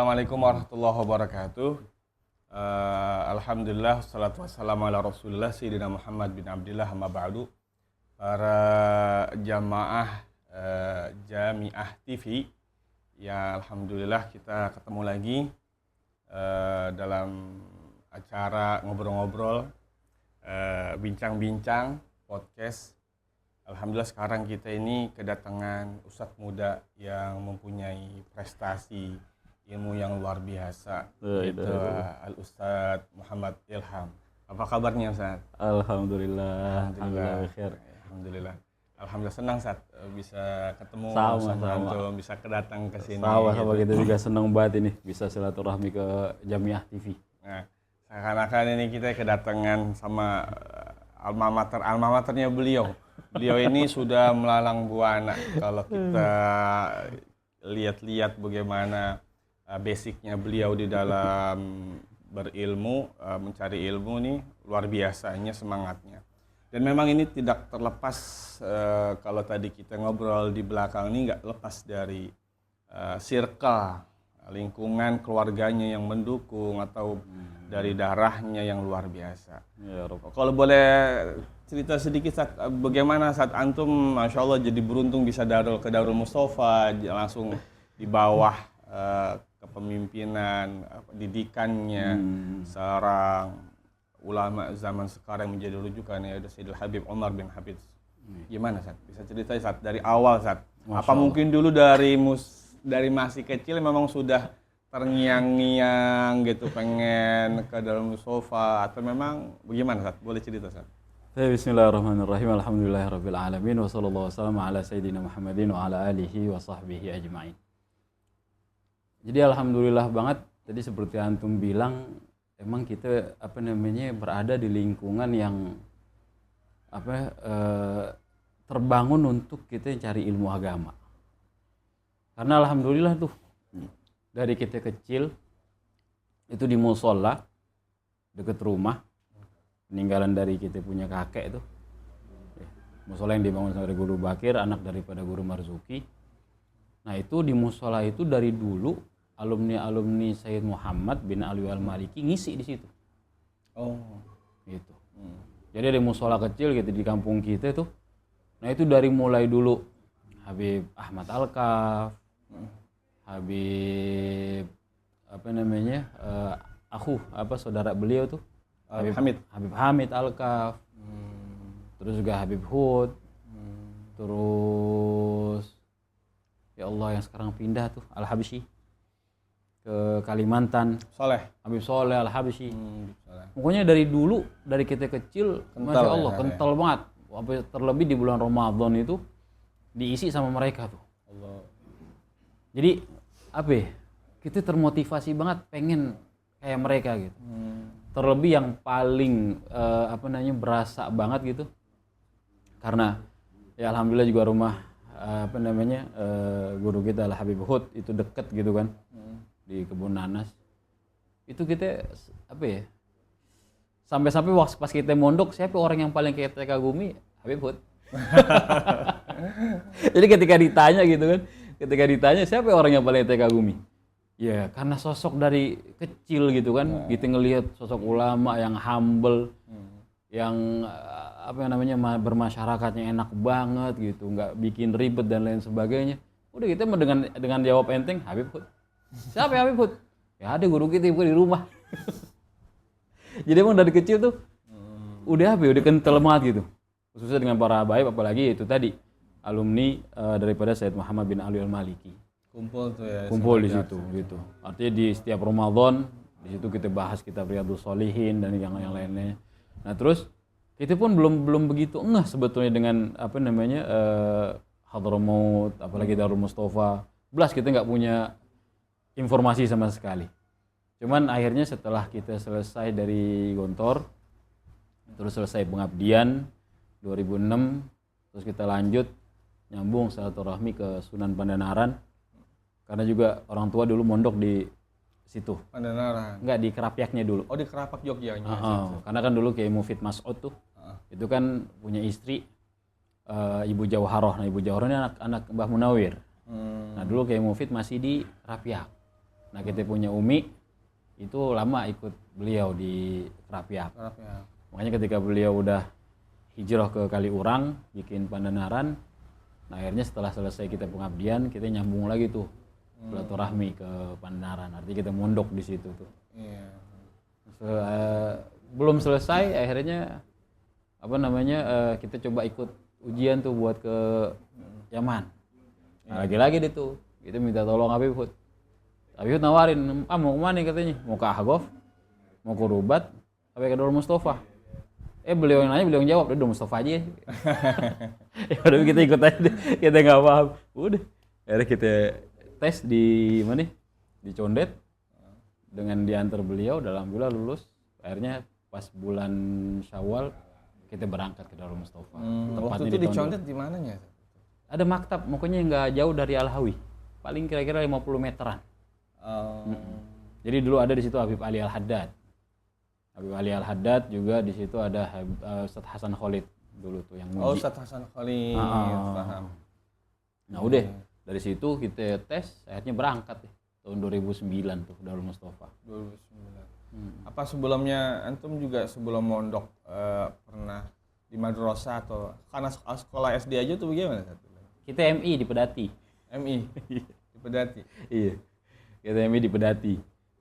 Assalamualaikum warahmatullahi wabarakatuh. Alhamdulillah, wassalatu wassalamu ala rasulillah Sayyidina Muhammad bin Abdillah, amma ba'du. Para jamaah Jamiah TV, ya alhamdulillah kita ketemu lagi dalam acara ngobrol-ngobrol, bincang-bincang, podcast. Alhamdulillah sekarang kita ini kedatangan Ustadz muda yang mempunyai prestasi ilmu yang luar biasa, yaitu Al-Ustadz Muhammad Ilham. Apa kabarnya Ustadz? Alhamdulillah. Alhamdulillah. Alhamdulillah senang Ustadz bisa ketemu sama antum, bisa kedatang ke sini. Sama kita juga senang banget ini bisa silaturahmi ke Jamiah TV. Nah, seakan-akan ini kita kedatangan sama alma maternya beliau. Beliau ini sudah melalang buana. Kalau kita lihat-lihat bagaimana basicnya beliau di dalam berilmu, mencari ilmu nih luar biasanya semangatnya. Dan memang ini tidak terlepas kalau tadi kita ngobrol di belakang ini nggak lepas dari circle, lingkungan keluarganya yang mendukung atau dari darahnya yang luar biasa. Ya, kalau boleh cerita sedikit saat bagaimana saat antum Masya Allah jadi beruntung bisa ke Darul Mustafa langsung di bawah kepemimpinan didikannya seorang ulama zaman sekarang menjadi rujukan ya Sayyidil Habib Umar bin Habib. Gimana Sat? Bisa cerita Sat dari awal Sat? Apa mungkin dulu dari masih kecil memang sudah terngiang-ngiang gitu pengen ke Darul Mustafa atau memang bagaimana Sat? Boleh cerita Sat? Bismillahirrahmanirrahim. Alhamdulillahirabbil alamin wa sallallahu wasallam ala sayyidina Muhammadin wa ala alihi wa sahbihi ajma'in. Jadi alhamdulillah banget tadi seperti antum bilang emang kita berada di lingkungan yang terbangun untuk kita cari ilmu agama. Karena alhamdulillah tuh dari kita kecil itu di musola dekat rumah, peninggalan dari kita punya kakek itu, musola yang dibangun oleh Guru Bakir, anak daripada Guru Marzuki. Nah itu di musola itu dari dulu alumni Sayyid Muhammad bin Ali al-Maliki ngisi di situ. Oh, gitu. Jadi ada musola kecil gitu di kampung kita tuh. Nah itu dari mulai dulu Habib Ahmad Al-Kaf, Habib saudara beliau tuh Habib Hamid Al-Kaf, terus juga Habib Hud, terus ya Allah yang sekarang pindah tuh Al-Habsyi ke Kalimantan, Habib Soleh Al-Habsyi. Pokoknya dari dulu dari kita kecil Masya Allah kental banget. Terlebih di bulan Ramadan itu diisi sama mereka tuh. Allah. Jadi kita termotivasi banget pengen kayak mereka gitu. Terlebih yang paling berasa banget gitu karena ya alhamdulillah juga rumah guru kita Al Habib Hud itu deket gitu kan di Kebun Nanas itu kita sampai-sampai pas kita mondok siapa orang yang paling kita kagumi Habib Hud. Jadi ketika ditanya siapa orang yang paling kita kagumi. Ya karena sosok dari kecil gitu kan, kita ngelihat sosok ulama yang humble, yang bermasyarakatnya enak banget gitu, nggak bikin ribet dan lain sebagainya. Udah kita dengan jawab enteng Habib Hud. Siapa Habib Hud? Ya ada guru kita di rumah. Jadi emang dari kecil tuh udah kental banget gitu. Khususnya dengan para habaib apalagi itu tadi alumni daripada Sayyid Muhammad bin Ali al-Maliki. Kumpul di situ gitu. Artinya di setiap Ramadan di situ kita bahas kitab Riyadhus Shalihin dan yang lainnya. Nah, terus kita pun belum begitu ngeh sebetulnya dengan Hadramaut apalagi Darul Mustafa. Belas kita nggak punya informasi sama sekali. Cuman akhirnya setelah kita selesai dari Gontor terus selesai pengabdian 2006 terus kita lanjut nyambung silaturahmi ke Sunan Pandanaran. Karena juga orang tua dulu mondok di situ. Pandanaran. Enggak, di Kerapiaknya dulu. Oh, di Kerapak Jogja. Karena kan dulu kayak Mufid Mas'ud tuh. Itu kan punya istri Ibu Jauharoh. Nah, Ibu Jauharoh ini anak Mbah Munawir. Nah, dulu kayak Mufid masih di Kerapiak. Nah kita punya Umi itu lama ikut beliau di Kerapiak. Makanya ketika beliau udah hijrah ke Kaliurang, bikin Pandanaran, nah akhirnya setelah selesai kita pengabdian, kita nyambung lagi tuh silaturahmi ke Pandanaran. Artinya kita mondok di situ tuh. Belum selesai, akhirnya kita coba ikut ujian tuh buat ke Yaman. Nah, lagi-lagi deh tuh, kita minta tolong Habib Hud. Habib Hud nawarin, mau kemana katanya? Mau ke Ahgof, mau ke Rubat, apa ke Darul Mustafa? Beliau yang nanya, beliau yang jawab, udah Darul Mustafa aja. Ya udah kita ikut aja deh, kita nggak paham. Udah, akhirnya kita tes di mana? Di Condet, dengan diantar beliau, alhamdulillah lulus. Akhirnya pas bulan Syawal kita berangkat ke Darul Mustafa. Waktu itu di Condet di mananya? Ada maktab, pokoknya nggak jauh dari Al-Hawi. Paling kira-kira 50 meteran. Jadi dulu ada di situ Habib Ali Al-Haddad. Habib Ali Al-Haddad juga di situ ada Ustadz Hasan Khalid dulu tuh yang muji. Ustadz Hasan Khalid. Paham. Nah udah dari situ kita tes, akhirnya berangkat deh. Tahun 2009 tuh Darul Mustafa. 2009. Apa sebelumnya antum juga sebelum mondok pernah di madrasah atau karena sekolah SD aja tuh bagaimana? Kita MI di Pedati. MI di Pedati. Iya. Kita MI di Pedati.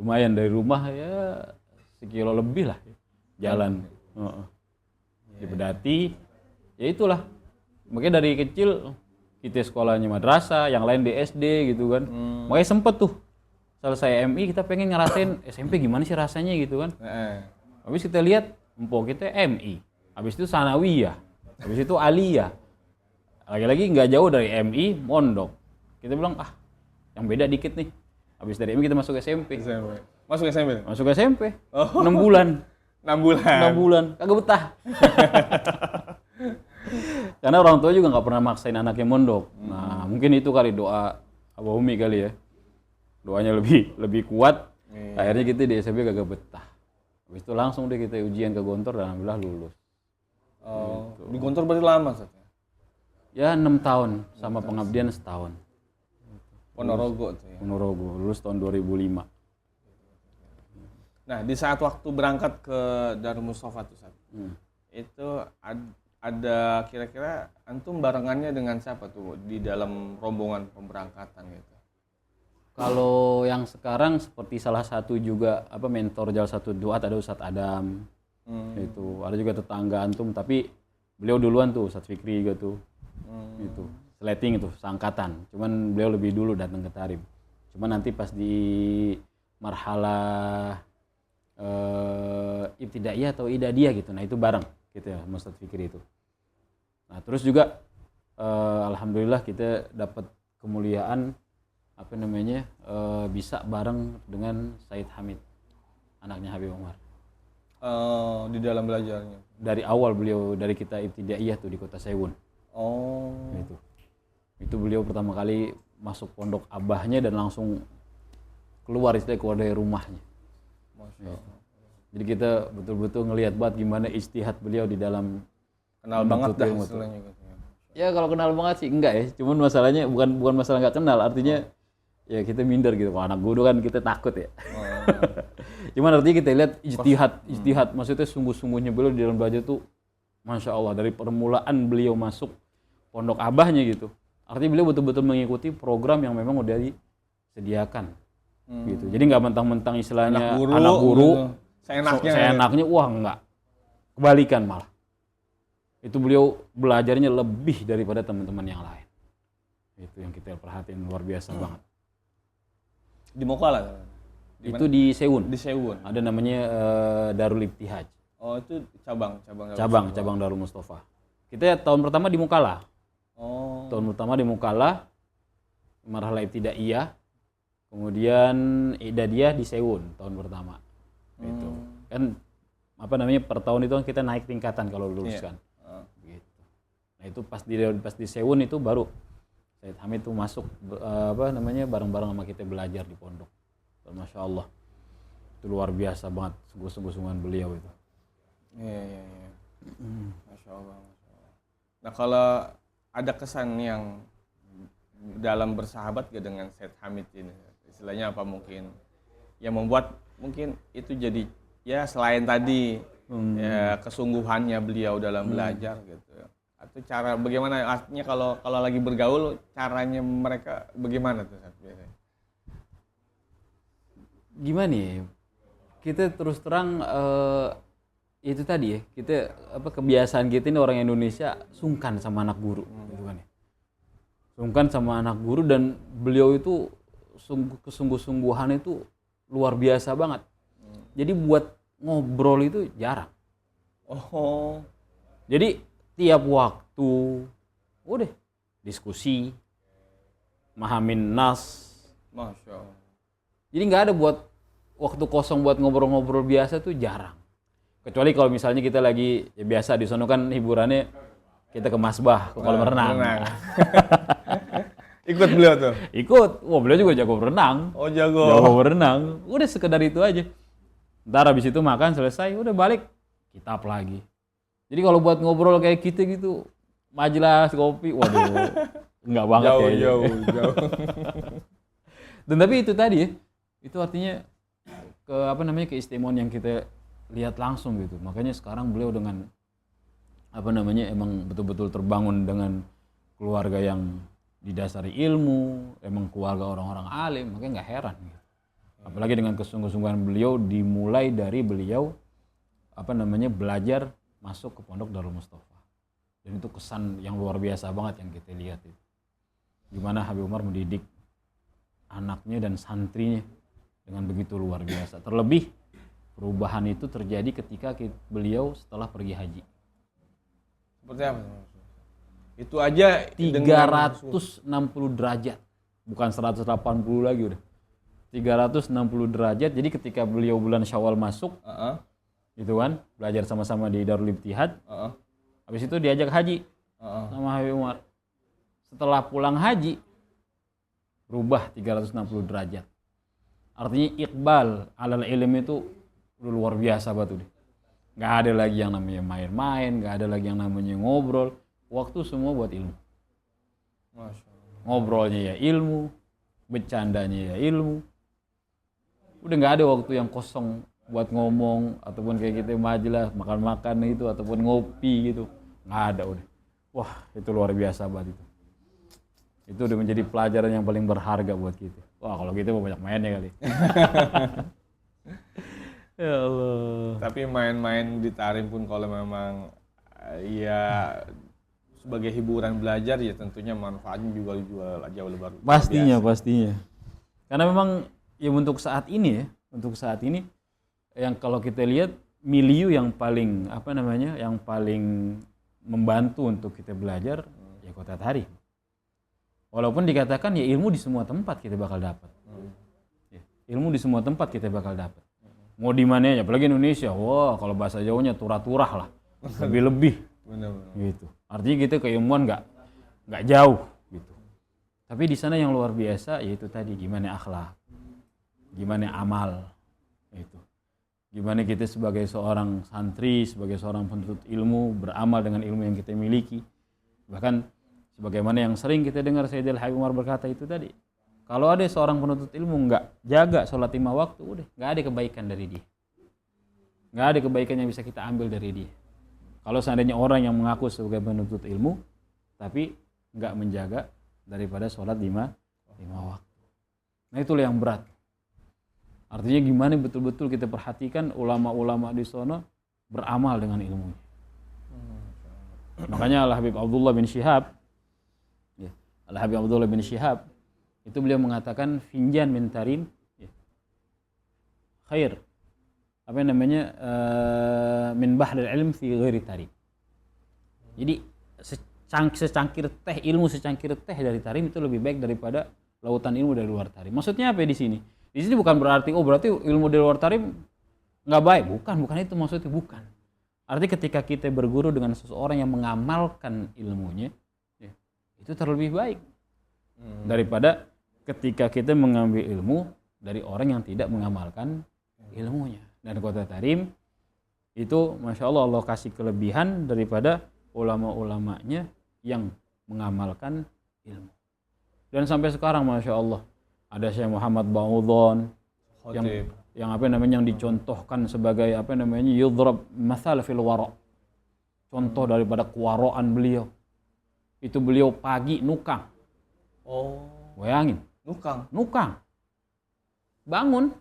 Lumayan dari rumah ya sekilo lebih lah jalan. Di Pedati. Ya itulah. Makanya dari kecil kita sekolahnya madrasah, yang lain di SD gitu kan. Makanya sempet tuh selesai MI kita pengen ngerasain SMP gimana sih rasanya gitu kan. Habis kita lihat empok kita MI, habis itu sanawiyah, habis itu aliyah. Lagi-lagi nggak jauh dari MI mondok. Kita bilang yang beda dikit nih. Habis dari MI kita masuk SMP. Masuk SMP? Masuk SMP. 6 bulan. 6 bulan. 6 bulan. Kagak betah. Karena orang tua juga nggak pernah maksain anaknya mondok. Nah mungkin itu kali doa Abah Umi kali ya. Doanya lebih kuat. Akhirnya kita di SMP kagak betah. Habis itu langsung deh kita ujian ke Gontor dan alhamdulillah lulus. Gitu. Di Gontor berarti lama Ustaz? Ya 6 tahun sama pengabdian setahun. Ponorogo tuh ya. Ponorogo, lulus tahun 2005. Nah, di saat waktu berangkat ke Darul Mustafa tuh Ustaz. Itu ada kira-kira antum barengannya dengan siapa tuh di dalam rombongan pemberangkatan gitu? Kalau yang sekarang seperti salah satu juga mentor Jalsatud Duat ada Ustadz Adam. Itu ada juga tetangga antum tapi beliau duluan tuh Ustadz Fikri gitu. Itu seleting itu seangkatan. Cuman beliau lebih dulu datang ke Tarim. Cuman nanti pas di marhalah ibtidaiyah atau idadiyah gitu. Nah, itu bareng gitu ya Ustadz Fikri itu. Nah, terus juga alhamdulillah kita dapat kemuliaan bisa bareng dengan Said Hamid, anaknya Habib Umar. Di dalam belajarnya. Dari awal beliau dari kita ibtidaiyah tuh di Kota Sewun. Itu beliau pertama kali masuk pondok abahnya dan langsung keluar dari rumahnya. Jadi kita betul-betul ngelihat banget gimana ijtihad beliau di dalam kenal banget dah istilahnya gitu. Ya kalau kenal banget sih enggak ya, cuman masalahnya bukan masalah nggak kenal, artinya ya kita minder gitu. Kalau anak guru kan kita takut ya. Cuman artinya kita lihat ijtihad maksudnya sungguh-sungguhnya beliau di dalam belajar tuh Masya Allah, dari permulaan beliau masuk pondok abahnya gitu. Artinya beliau betul-betul mengikuti program yang memang udah disediakan gitu. Jadi nggak mentang-mentang istilahnya anak guru seenaknya wah enggak. Kebalikan malah. Itu beliau belajarnya lebih daripada teman-teman yang lain. Itu yang kita perhatiin luar biasa banget. Di Mokala? Itu di Sewun. Di Sewun. Ada namanya Darul Ibtihaj. Oh, itu cabang Darul Mustafa. Kita tahun pertama di Mukalla. Tahun pertama di Mukalla, marhalah ibtidaiyah. Kemudian idadiyah di Sewun tahun pertama. Itu. Kan per tahun itu kan kita naik tingkatan kalau lulus kan. Gitu. Nah, itu pas di Sewun itu baru Said Hamid tuh masuk bareng-bareng sama kita belajar di pondok. Masya Allah. Itu luar biasa banget sungguh-sungguhan beliau itu. Iya. Masya Allah. Nah, kalau ada kesan yang dalam bersahabat gak dengan Said Hamid ini? istilahnya apa mungkin yang membuat mungkin itu jadi ya selain tadi ya kesungguhannya beliau dalam belajar gitu, atau cara bagaimana artinya kalau lagi bergaul caranya mereka bagaimana tuh Ustaz, biasanya? Gimana ya? Kita terus terang itu tadi ya, kita kebiasaan kita ini orang Indonesia sungkan sama anak guru gitu kan ya. Sungkan sama anak guru, dan beliau itu kesungguh-sungguhan itu luar biasa banget. Jadi buat ngobrol itu jarang. Oh. Jadi tiap waktu udah diskusi, mahamin nas. Masya Allah. Jadi nggak ada buat waktu kosong buat ngobrol-ngobrol biasa tuh jarang. Kecuali kalau misalnya kita lagi ya biasa di sono kan hiburannya kita ke masbah, ke kolam renang. Ikut beliau tuh? Ikut. Wah, beliau juga jago berenang. Oh, jago. Jago berenang. Udah sekedar itu aja. Ntar habis itu makan selesai, udah balik kitab lagi. Jadi kalau buat ngobrol kayak kita gitu, majelis kopi, waduh, enggak banget ya. Jauh. Dan tapi itu tadi ya, itu artinya keistimewaan yang kita lihat langsung gitu. Makanya sekarang beliau dengan emang betul-betul terbangun dengan keluarga yang didasari ilmu, emang keluarga orang-orang alim, makanya nggak heran gitu. Apalagi dengan kesungguh-sungguhan beliau dimulai dari beliau belajar masuk ke Pondok Darul Mustafa. Dan itu kesan yang luar biasa banget yang kita lihat itu. Gimana Habib Umar mendidik anaknya dan santrinya dengan begitu luar biasa. Terlebih perubahan itu terjadi ketika beliau setelah pergi haji. Seperti apa? Itu aja 360 derajat. Bukan 180 lagi udah. 360 derajat. Jadi ketika beliau bulan Syawal masuk, gitu kan, belajar sama-sama di Darul Ibtihad. Habis itu diajak haji sama Habib Umar. Setelah pulang haji, berubah 360 derajat. Artinya iqbal alal ilm itu udah luar biasa banget udah. Nggak ada lagi yang namanya main-main, nggak ada lagi yang namanya ngobrol. Waktu semua buat ilmu. Masya Allah. Ngobrolnya ya ilmu, bercandanya ya ilmu. Udah nggak ada waktu yang kosong buat ngomong ataupun kayak gitu majelis makan-makan itu ataupun ngopi gitu. Nggak ada udah. Wah, itu luar biasa banget itu. Itu udah menjadi pelajaran yang paling berharga buat kita. Wah, kalau gitu mau banyak mainnya kali. Ya Allah. Tapi main-main di Tarim pun kalau memang ya sebagai hiburan belajar ya tentunya manfaatnya juga jauh lebih baru. Pastinya. Karena memang ya untuk saat ini yang kalau kita lihat milieu yang paling yang paling membantu untuk kita belajar ya Kota Tarim. Walaupun dikatakan ya ilmu di semua tempat kita bakal dapat. Ilmu di semua tempat kita bakal dapat. Mau di mana ya, apalagi Indonesia. Wah, kalau bahasa Jawanya turah-turah lah. Lebih-lebih. Benar. Gitu. Artinya kita keilmuan nggak jauh gitu. Tapi di sana yang luar biasa yaitu tadi gimana akhlak, gimana amal itu. Gimana kita sebagai seorang santri, sebagai seorang penuntut ilmu beramal dengan ilmu yang kita miliki. Bahkan sebagaimana yang sering kita dengar Sayyidil Habib Umar berkata itu tadi. Kalau ada seorang penuntut ilmu nggak jaga sholat 5 waktu, udah nggak ada kebaikan dari dia. Nggak ada kebaikan yang bisa kita ambil dari dia. Kalau seandainya orang yang mengaku sebagai penuntut ilmu, tapi nggak menjaga daripada sholat 5 waktu. Nah itulah yang berat. Artinya gimana betul-betul kita perhatikan ulama-ulama di sono beramal dengan ilmunya. Makanya Al-Habib Abdullah bin Syihab, itu beliau mengatakan finjan min tarim khair. Min bahril ilm fi ghairi tarim. Jadi secangkir teh ilmu secangkir teh dari tarim itu lebih baik daripada lautan ilmu dari luar tarim. Maksudnya apa di sini? Di sini bukan berarti berarti ilmu dari luar tarim nggak baik. Bukan itu maksudnya, bukan. Artinya ketika kita berguru dengan seseorang yang mengamalkan ilmunya, itu terlebih baik daripada ketika kita mengambil ilmu dari orang yang tidak mengamalkan ilmunya. Dan Kota Tarim itu Masya Allah kasih kelebihan daripada ulama-ulamanya yang mengamalkan ilmu. Dan sampai sekarang Masya Allah ada Syekh Muhammad Ba'udhan Khotib. yang apa namanya yang dicontohkan sebagai apa namanya yudrab mathal fil wara. Contoh daripada kewaraan beliau. Itu beliau pagi nukang. Oh, Bayangin, nukang. bangun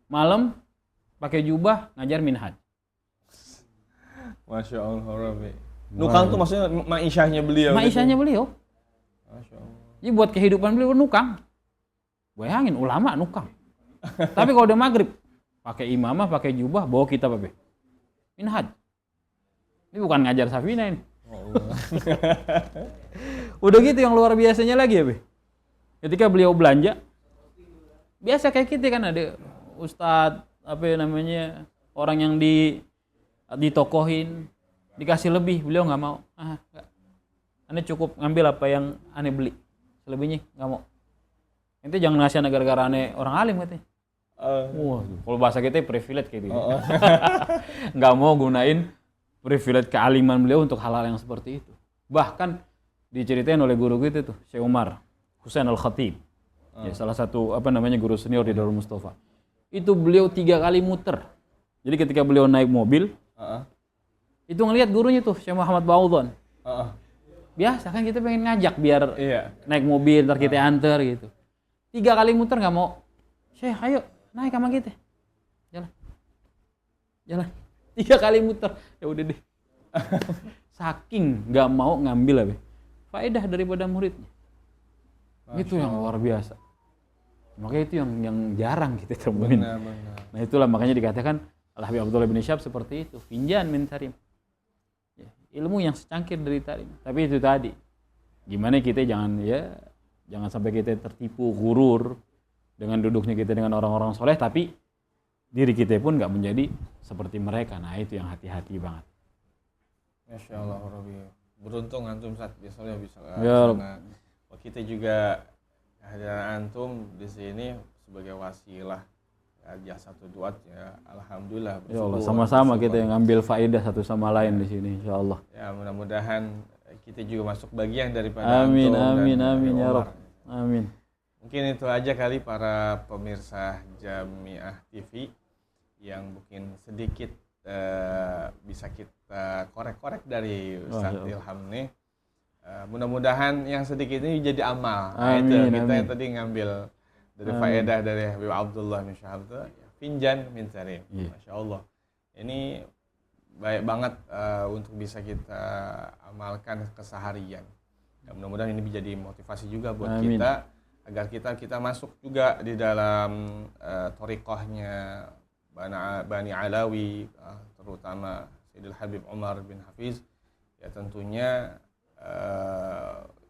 malam pakai jubah ngajar minhaj. Masya Allah, Rabbi. Nukang tuh maksudnya ma'isyahnya beliau. Ma'isyahnya gitu. beliau. Masya Allah. Jadi buat kehidupan beliau nukang. Bayangin ulama nukang. Tapi kalau udah maghrib pakai imamah, pakai jubah, bawa kitab apa? Minhaj. Ini bukan ngajar Safina ini. Udah gitu yang luar biasanya lagi ya, Be. Ketika beliau belanja, biasa kayak kita kan ada ustadz apa namanya orang yang ditokohin dikasih lebih, beliau nggak mau. Nggak. Ane cukup ngambil apa yang ane beli, selebihnya nggak mau. Ente jangan ngasih ane gara-gara ane orang alim katanya. Wah, kalau bahasa kita privilege kayak gitu. Nggak mau gunain privilege kealiman beliau untuk hal-hal yang seperti itu. Bahkan diceritain oleh guru kita tuh, Syekh Umar Husain Al-Khatib. Ya, salah satu apa namanya guru senior di Darul Mustafa. Itu beliau 3 kali muter. Jadi ketika beliau naik mobil, itu ngelihat gurunya tuh Syekh Muhammad Ba'udhan. Biasa kan kita pengen ngajak biar naik mobil ntar kita antar gitu. 3 kali muter nggak mau. Syekh ayo naik sama kita. Jalan. 3 kali muter. Ya udah deh. Saking nggak mau ngambil apa faedah daripada muridnya. Itu yang luar biasa. Makanya itu yang jarang kita temuin. Benar. Nah itulah makanya dikatakan Al-Habib Abdullah bin Syihab seperti itu. Finjan min tarim. Ya, ilmu yang secangkir dari tarim. Tapi itu tadi. Gimana kita jangan sampai kita tertipu, gurur dengan duduknya kita dengan orang-orang soleh, tapi diri kita pun nggak menjadi seperti mereka. Nah itu yang hati-hati banget. Masya Allah, Rabbi. Beruntung antum saat biasanya bisa. Ya, karena kita juga kehadiran antum di sini sebagai wasilah jasa satu duat ya. Alhamdulillah. Ya Allah, sama-sama kita yang ambil faedah satu sama lain di sini, insya Allah. Ya mudah-mudahan kita juga masuk bagian daripada Amin, antum amin, dan amin ya Umar. Rabb. Amin. Mungkin itu aja kali para pemirsa Jamiah TV yang mungkin sedikit bisa kita korek-korek dari Ustadz Ilham nih. Mudah-mudahan yang sedikit ini jadi amal. Amin, Kita amin. yang tadi ngambil dari faedah dari Habib Abdullah bin Syihab itu finjan min tarim. Masya Allah. Ini baik banget untuk bisa kita amalkan keseharian. Ya, mudah-mudahan ini menjadi motivasi juga buat Amin. kita agar kita masuk juga di dalam thariqahnya Bani Alawi, terutama Sayyidul Habib Umar bin Hafiz. Ya tentunya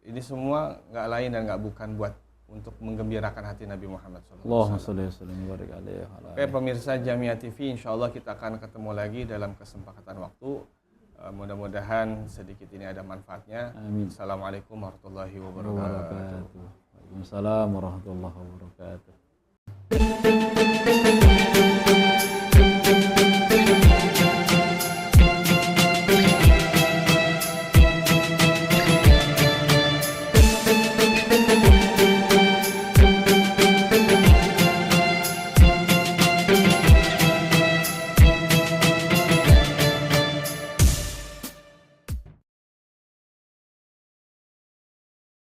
ini semua nggak lain dan nggak bukan buat untuk menggembirakan hati Nabi Muhammad SAW. Allahumma sholli wa sallim wa barik alaihi wa ala Oke pemirsa Jamiah TV, insya Allah kita akan ketemu lagi dalam kesempatan waktu. Mudah-mudahan sedikit ini ada manfaatnya. Amin. Assalamualaikum warahmatullahi wabarakatuh. Waalaikumsalam warahmatullahi wabarakatuh.